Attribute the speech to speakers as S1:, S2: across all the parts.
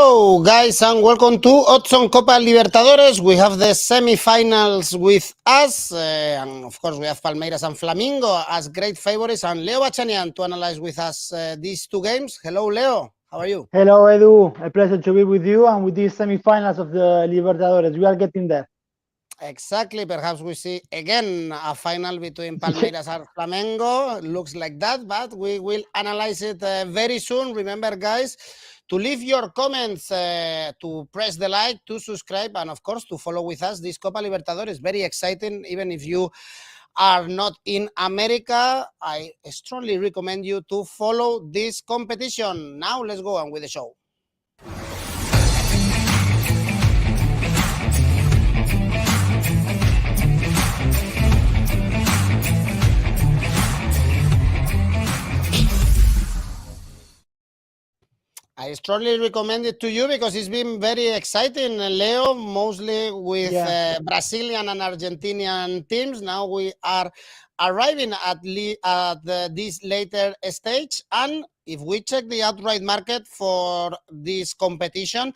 S1: Hello, guys, and welcome to Odds on Copa Libertadores. We have the semi-finals with us, and of course we have Palmeiras and Flamengo as great favorites, and Leo Bachanian to analyze with us these two games. Hello, Leo. How are you?
S2: Hello, Edu. A pleasure to be with you and with these semi-finals of the Libertadores. We are getting there.
S1: Exactly. Perhaps we see again a final between Palmeiras and Flamengo. Looks like that, but we will analyze it very soon. Remember, guys, to leave your comments, to press the like, to subscribe, and of course to follow with us this Copa Libertadores. Very exciting. Even if you are not in America, I strongly recommend you to follow this competition. Now let's go on with the show. I strongly recommend it to you because it's been very exciting, Leo, mostly with Brazilian and Argentinian teams. Now we are arriving at this later stage. And if we check the outright market for this competition,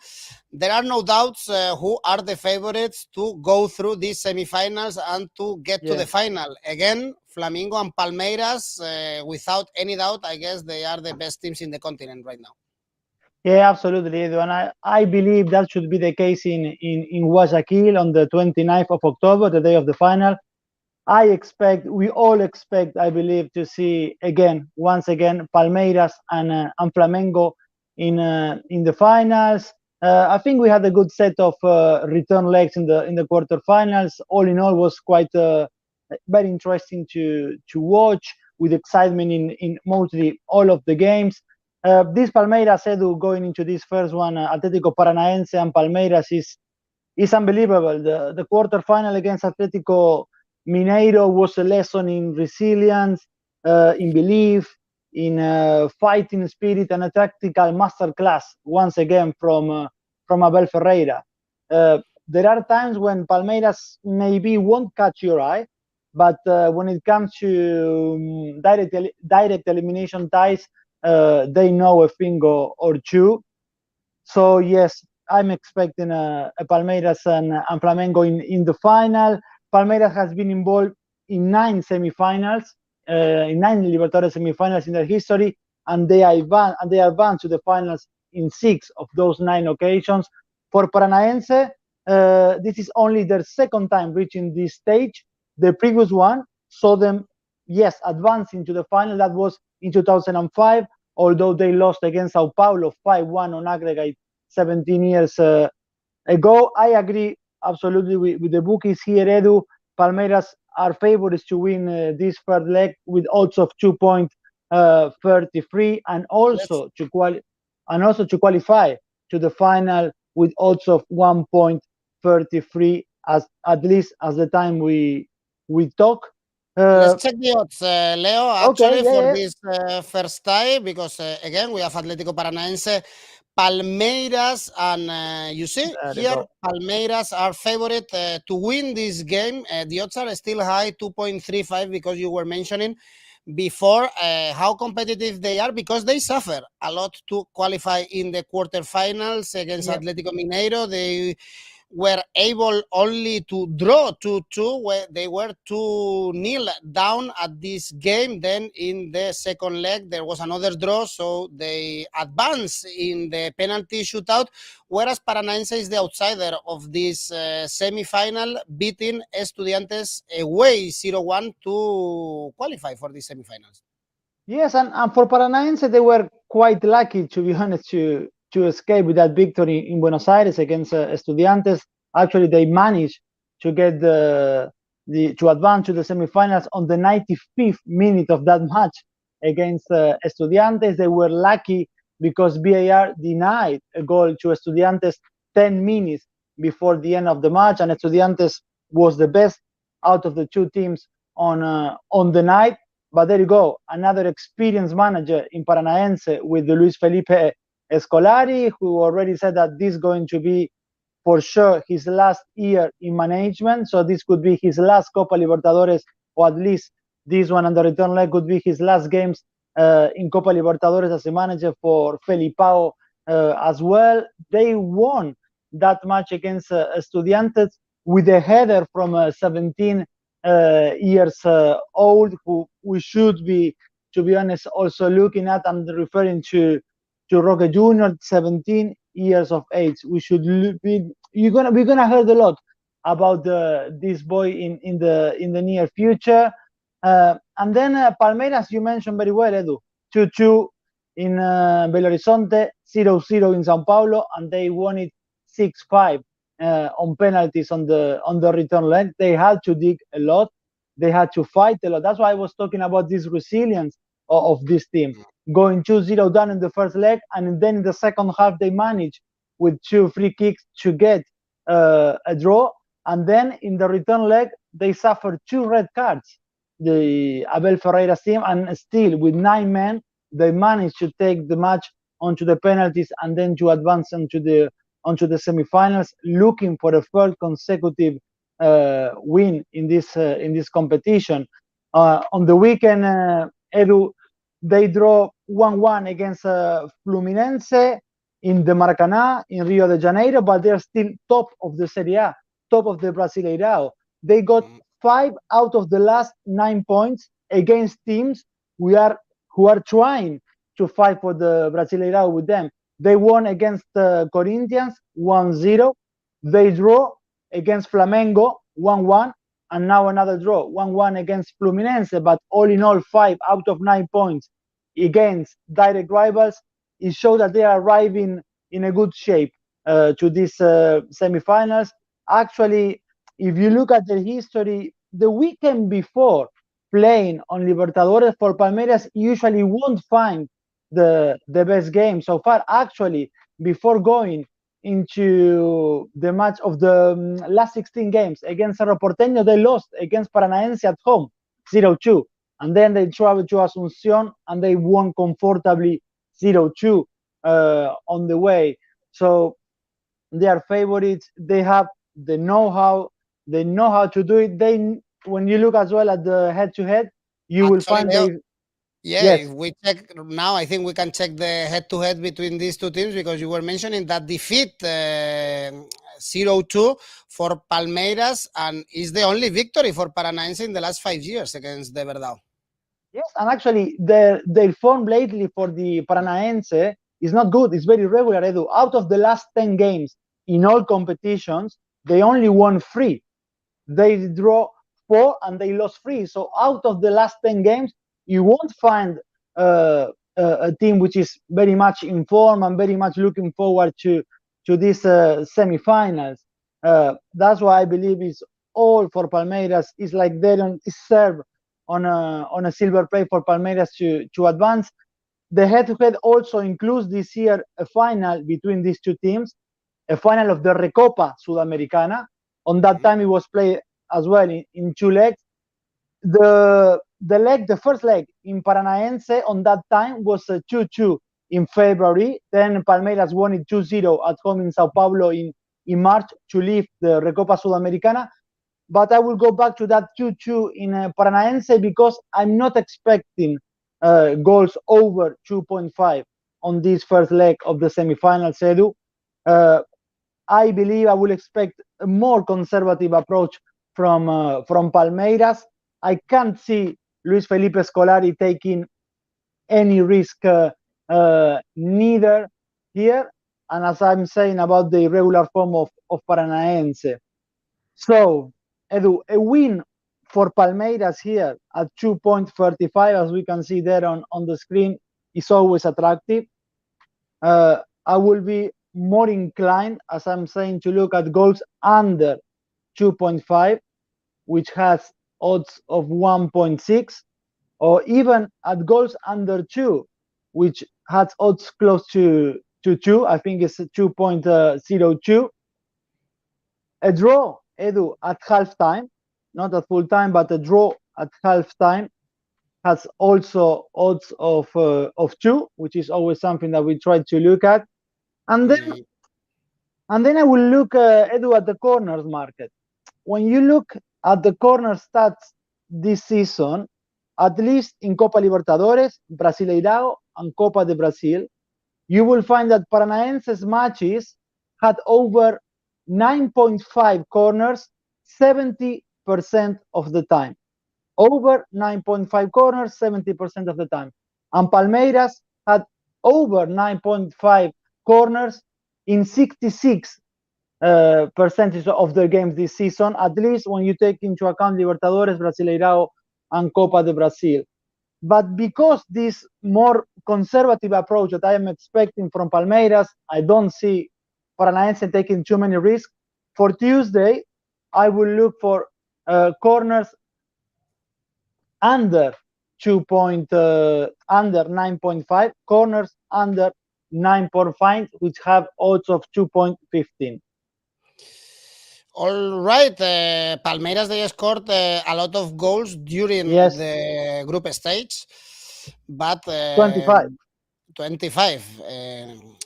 S1: there are no doubts who are the favorites to go through these semifinals and to get to the final. Again, Flamengo and Palmeiras, without any doubt, I guess they are the best teams in the continent right now.
S2: Yeah, absolutely, Edu. And I believe that should be the case in Guayaquil on the 29th of October, the day of the final. We all expect, I believe, to see once again, Palmeiras and Flamengo in the finals. I think we had a good set of return legs in the quarterfinals. All in all, was quite very interesting to watch, with excitement in mostly all of the games. This Palmeiras, Edu, going into this first one, Atlético Paranaense and Palmeiras is unbelievable. The quarterfinal against Atlético Mineiro was a lesson in resilience, in belief, in fighting spirit, and a tactical masterclass once again from Abel Ferreira. There are times when Palmeiras maybe won't catch your eye, but when it comes to direct elimination ties, they know a thing or two. So yes, I'm expecting a Palmeiras and Flamengo in the final. Palmeiras has been involved in 9 semifinals, in 9 Libertadores semifinals in their history, and they advanced to the finals in 6 of those 9 occasions. For Paranaense, this is only their second time reaching this stage. The previous one saw them, advancing to the final. That was in 2005, although they lost against Sao Paulo 5-1 on aggregate 17 years ago. I agree absolutely with the bookies here, Edu. Palmeiras are favorites to win this third leg with odds of 2.33, and also to qualify to the final with odds of 1.33, at least as the time we talk.
S1: Let's check the odds, Leo, actually, for this first tie, because again, we have Atlético Paranaense, Palmeiras, and you see here, Palmeiras are favorite to win this game. The odds are still high, 2.35, because you were mentioning before how competitive they are, because they suffer a lot to qualify in the quarterfinals against Atlético Mineiro. They were able only to draw 2-2, where they were 2-0 down at this game. Then in the second leg, there was another draw, so they advanced in the penalty shootout, whereas Paranaense is the outsider of this semi-final, beating Estudiantes away 0-1 to qualify for the semifinals.
S2: Yes, and for Paranaense, they were quite lucky, to be honest, to escape with that victory in Buenos Aires against Estudiantes. Actually, they managed to get to advance to the semifinals on the 95th minute of that match against Estudiantes. They were lucky because VAR denied a goal to Estudiantes 10 minutes before the end of the match, and Estudiantes was the best out of the two teams on the night. But there you go, another experienced manager in Paranaense with Luis Felipe Scolari, who already said that this is going to be for sure his last year in management. So this could be his last Copa Libertadores, or at least this one, and the return leg could be his last games in Copa Libertadores as a manager for Felipao as well. They won that match against Estudiantes with a header from 17 years old, who we should be, to be honest, also looking at. I'm referring to Roque Jr., 17 years of age. We should be, we're gonna hear a lot about this boy in the near future. And then Palmeiras, you mentioned very well, Edu, 2-2 in Belo Horizonte, 0-0 in Sao Paulo, and they won it 6-5 on penalties on the return leg. They had to dig a lot. They had to fight a lot. That's why I was talking about this resilience of this team. Going 2-0 down in the first leg, and then in the second half they managed with 2 free kicks to get a draw. And then in the return leg, they suffered 2 red cards, the Abel Ferreira's team, and still with 9 men, they managed to take the match onto the penalties and then to advance onto the semifinals, looking for a third consecutive win in this competition. On the weekend, Edu, they draw 1-1 against Fluminense in the Maracanã in Rio de Janeiro, but they're still top of the Serie A, top of the Brasileirão. They got 5 out of the last 9 points against teams who are trying to fight for the Brasileirão with them. They won against Corinthians 1-0. They draw against Flamengo 1-1, and now another draw 1-1 against Fluminense. But all in all, 5 out of 9 points against direct rivals. It shows that they are arriving in a good shape to these semifinals. Actually, if you look at the history, the weekend before playing on Libertadores for Palmeiras usually won't find the best game so far. Actually, before going into the match of the last 16 games against Cerro Porteño, they lost against Paranaense at home 0-2, and then they traveled to Asunción and they won comfortably 0-2 on the way. So they are favorites. They have the know-how. They know how to do it. When you look as well at the head-to-head, you will find they.
S1: Yes. If we check now, I think we can check the head-to-head between these two teams, because you were mentioning that defeat 0-2 for Palmeiras, and is the only victory for Paranaense in the last 5 years against the Verdão.
S2: Yes, and actually their form lately for the Paranaense is not good. It's very irregular, Edu. Out of the last 10 games in all competitions, they only won 3. They draw 4 and they lost 3. So out of the last 10 games, you won't find a team which is very much in form and very much looking forward to these semifinals. That's why I believe it's all for Palmeiras. It's like they don't serve on a silver plate for Palmeiras to advance. The head-to-head also includes this year a final between these two teams, a final of the Recopa Sudamericana. On that time, it was played as well in 2 legs. The first leg in Paranaense on that time was 2-2 in February. Then Palmeiras won it 2-0 at home in Sao Paulo in March to leave the Recopa Sudamericana. But I will go back to that 2-2 in Paranaense, because I'm not expecting goals over 2.5 on this first leg of the semifinals, Edu. I believe I will expect a more conservative approach from Palmeiras. I can't see Luis Felipe Scolari taking any risk neither here, and as I'm saying about the irregular form of Paranaense. So, Edu, a win for Palmeiras here at 2.35, as we can see there on the screen, is always attractive. I will be more inclined, as I'm saying, to look at goals under 2.5, which has odds of 1.6, or even at goals under 2, which has odds close to 2. I think it's 2.02. A draw, Edu, at halftime, not at full time, but a draw at halftime has also odds of 2, which is always something that we try to look at. And then I will look, Edu, at the corners market. When you look at the corner stats this season, at least in Copa Libertadores, Brasileirão, and Copa de Brasil, you will find that Paranaense's matches had over 9.5 corners 70% of the time. Over 9.5 corners 70% of the time. And Palmeiras had over 9.5 corners in 66 percentage of their games this season, at least when you take into account Libertadores, Brasileirão, and Copa do Brasil. But because this more conservative approach that I am expecting from Palmeiras, I don't see Paranaense taking too many risks. For Tuesday, I will look for corners under under 9.5, corners under 9.5, which have odds of 2.15.
S1: All right, Palmeiras, they scored a lot of goals during the group stage, but 25.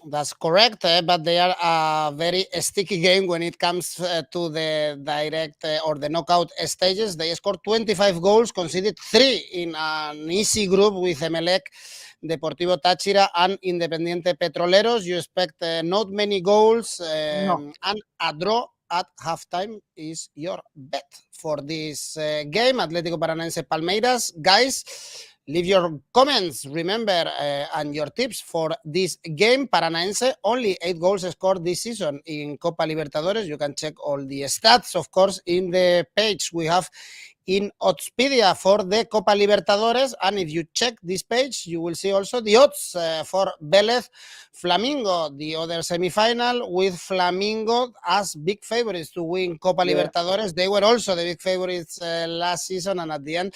S1: That's correct, but they are a very sticky game when it comes to the direct or the knockout stages. They scored 25 goals, conceded 3 in an easy group with Emelec, Deportivo Táchira, and Independiente Petroleros. You expect not many goals, and a draw at halftime is your bet for this game. Atlético Paranaense Palmeiras. Guys, leave your comments, remember, and your tips for this game. Paranaense, only 8 goals scored this season in Copa Libertadores. You can check all the stats, of course, in the page we have in Oddspedia for the Copa Libertadores. And if you check this page, you will see also the odds for Velez Flamengo, the other semifinal, with Flamengo as big favorites to win Copa Libertadores. They were also the big favorites last season, and at the end,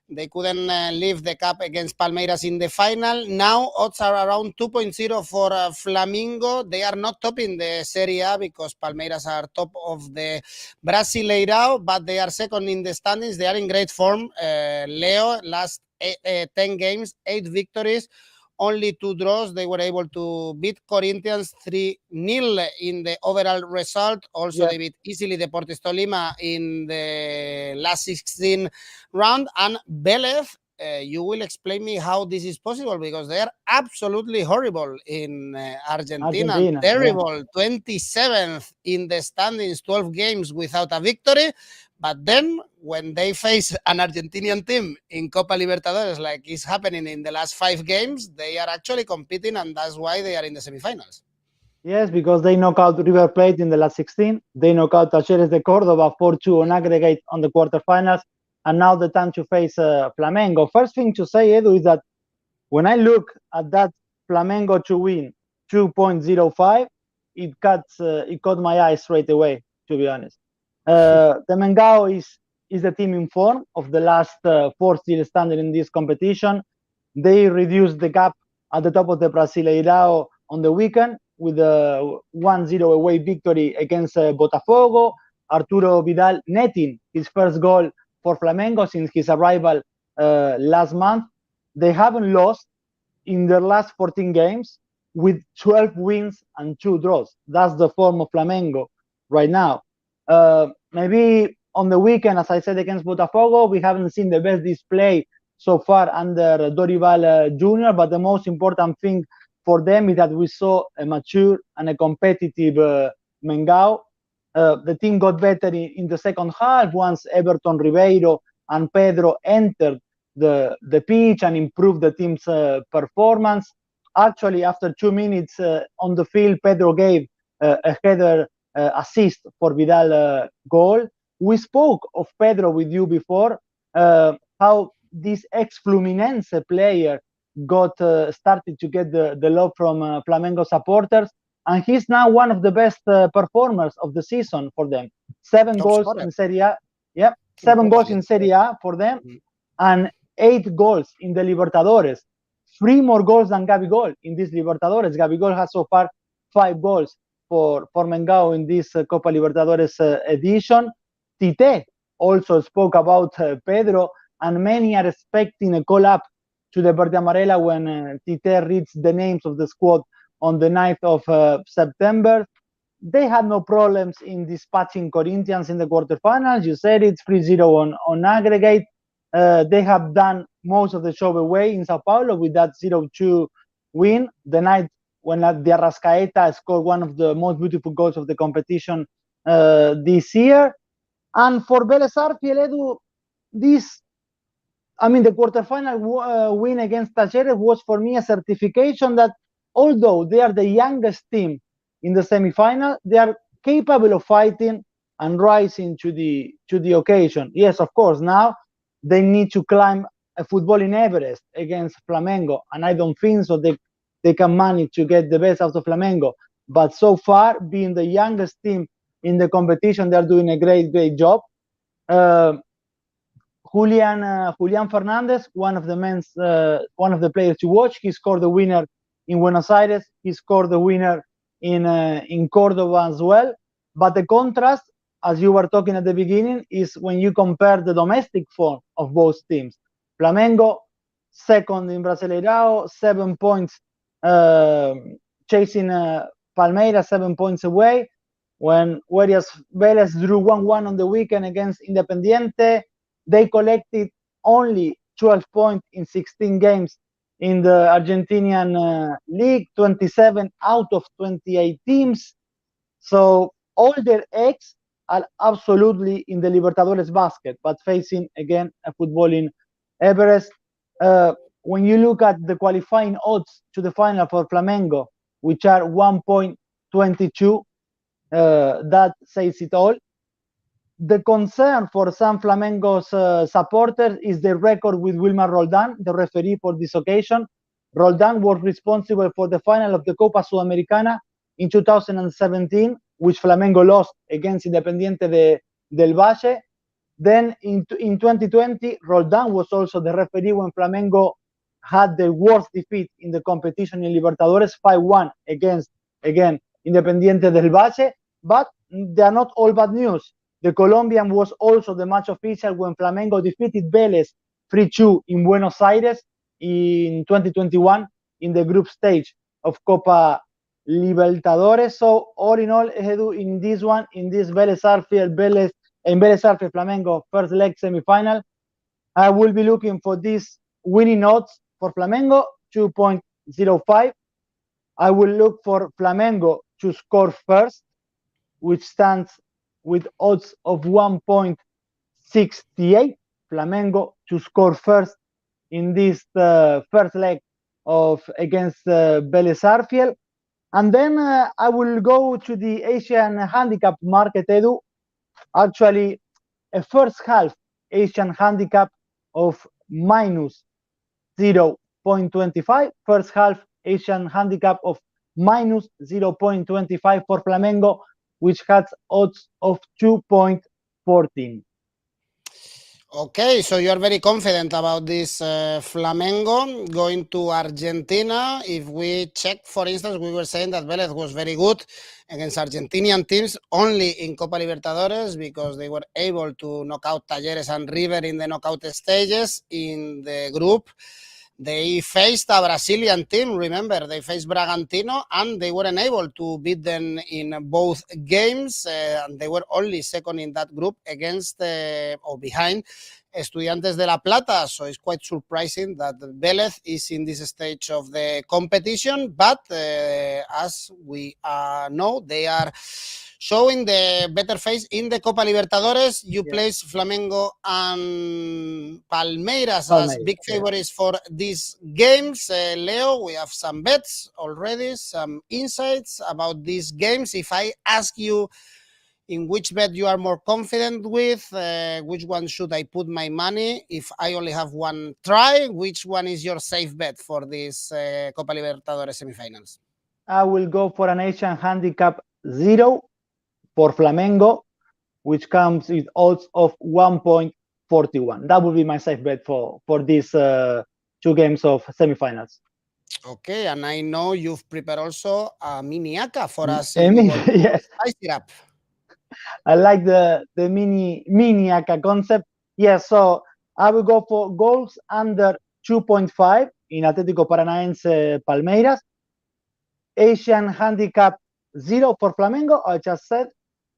S1: they couldn't leave the cup against Palmeiras in the final. Now, odds are around 2.0 for Flamengo. They are not top in the Serie A because Palmeiras are top of the Brasileirão, but they are second in the standings. They are in great form. Leo, last 10 games, 8 victories, only 2 draws. They were able to beat Corinthians 3-0 in the overall result. Also, they beat easily Deportes Tolima in the last 16 round. And Velez, you will explain me how this is possible, because they are absolutely horrible in Argentina. Terrible. 27th in the standings, 12 games without a victory. But then when they face an Argentinian team in Copa Libertadores, like is happening in the last 5 games, they are actually competing, and that's why they are in the semifinals.
S2: Yes, because they knock out River Plate in the last 16. They knock out Talleres de Córdoba 4-2 on aggregate on the quarterfinals. And now the time to face Flamengo. First thing to say, Edu, is that when I look at that Flamengo to win 2.05, it caught my eye straight away, to be honest. The 𝐜𝐴 is the team in form of the last 4 still standing in this competition. They reduced the gap at the top of the Brasileirão on the weekend with a 1-0 away victory against Botafogo. Arturo Vidal netting his first goal for Flamengo since his arrival last month. They haven't lost in their last 14 games with 12 wins and 2 draws. That's the form of Flamengo right now. Maybe on the weekend, as I said, against Botafogo, we haven't seen the best display so far under Dorival Jr., but the most important thing for them is that we saw a mature and a competitive 𝐜𝐴. The team got better in the second half once Everton Ribeiro and Pedro entered the pitch and improved the team's performance. Actually, after 2 minutes on the field, Pedro gave a header assist for Vidal goal. We spoke of Pedro with you before, how this ex-Fluminense player got started to get the love from Flamengo supporters, and he's now one of the best performers of the season for them. 7 goals in Serie A. Yeah, 7 goals in Serie A for them, and 8 goals in the Libertadores. 3 more goals than Gabigol in this Libertadores. Gabigol has so far 5 goals for 𝐜𝐴 in this Copa Libertadores edition. Tite also spoke about Pedro, and many are expecting a call-up to the Verde Amarela when Tite reads the names of the squad on the 9th of September. They had no problems in dispatching Corinthians in the quarterfinals. You said it's 3-0 on aggregate. They have done most of the show away in Sao Paulo with that 0-2 win. The night when the Arrascaeta scored one of the most beautiful goals of the competition this year. And for Velez Sarsfield, Edu, the quarterfinal win against 𝐿𝐵𝐻 was for me a certification that although they are the youngest team in the semifinal, they are capable of fighting and rising to the occasion. Yes, of course, now they need to climb a footballing Everest against Flamengo, and I don't think so they can manage to get the best out of Flamengo. But so far, being the youngest team in the competition, they're doing a great job. Julian Fernandez, one of the players to watch. He scored the winner in Buenos Aires. He scored the winner in Cordoba as well. But the contrast, as you were talking at the beginning, is when you compare the domestic form of both teams. Flamengo, second in Brasileirão, 7 points, chasing Palmeiras 7 points away. Whereas Velez drew 1-1 on the weekend against Independiente. They collected only 12 points in 16 games in the Argentinian league, 27 out of 28 teams. So all their eggs are absolutely in the Libertadores basket, but facing, again, a footballing Everest. When you look at the qualifying odds to the final for Flamengo, which are 1.22, that says it all. The concern for some Flamengo's supporters is the record with Wilmar Roldan, the referee for this occasion. Roldan was responsible for the final of the Copa Sudamericana in 2017, which Flamengo lost against Independiente del Valle. Then in 2020, Roldan was also the referee when Flamengo had the worst defeat in the competition in Libertadores, 5-1 against, again, Independiente del Valle. But they are not all bad news. The Colombian was also the match official when Flamengo defeated Velez 3-2 in Buenos Aires in 2021 in the group stage of Copa Libertadores. So all in all, Edu, in this Velez Sarsfield Flamengo first leg semifinal, I will be looking for these winning odds for Flamengo, 2.05. I will look for Flamengo to score first, which stands with odds of 1.68. Flamengo to score first in this first leg against Velez Sarsfield. And then I will go to the Asian handicap market, Edu. Actually, a first half Asian handicap of minus 0.25. First half Asian handicap of minus 0.25 for Flamengo, which has odds of 2.14.
S1: Okay, so you are very confident about this Flamengo going to Argentina. If we check, for instance, we were saying that Velez was very good against Argentinian teams only in Copa Libertadores because they were able to knock out Talleres and River in the knockout stages in the group. They faced a Brazilian team, remember, they faced Bragantino, and they weren't able to beat them in both games, and they were only second in that group against or behind Estudiantes de La Plata, so it's quite surprising that Velez is in this stage of the competition, but as we know, they are showing the better face in the Copa Libertadores. You place Flamengo and Palmeiras as big favorites for these games. Leo, we have some bets already, some insights about these games. If I ask you in which bet you are more confident with, which one should I put my money? If I only have one try, which one is your safe bet for these Copa Libertadores semifinals?
S2: I will go for an Asian handicap 0 for Flamengo, which comes with odds of 1.41. That would be my safe bet for these 2 games of semifinals.
S1: Okay, and I know you've prepared also a mini ACCA for us.
S2: Yes.
S1: Spice it up.
S2: I like the mini ACCA concept. Yes, so I will go for goals under 2.5 in Atlético Paranaense Palmeiras. Asian handicap 0 for Flamengo, I just said,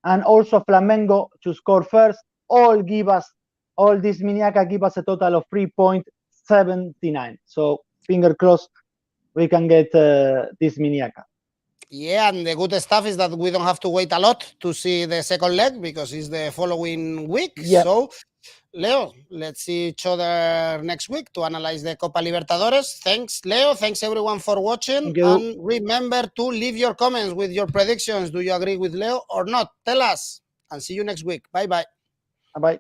S2: and also Flamengo to score first. All this mini ACCA give us a total of 3.79. So finger crossed we can get this mini ACCA.
S1: Yeah, and the good stuff is that we don't have to wait a lot to see the second leg because it's the following week.
S2: Yep.
S1: So, Leo, let's see each other next week to analyze the Copa Libertadores. Thanks, Leo. Thanks, everyone, for watching. And remember to leave your comments with your predictions. Do you agree with Leo or not? Tell us. And see you next week. Bye-bye.
S2: Bye-bye.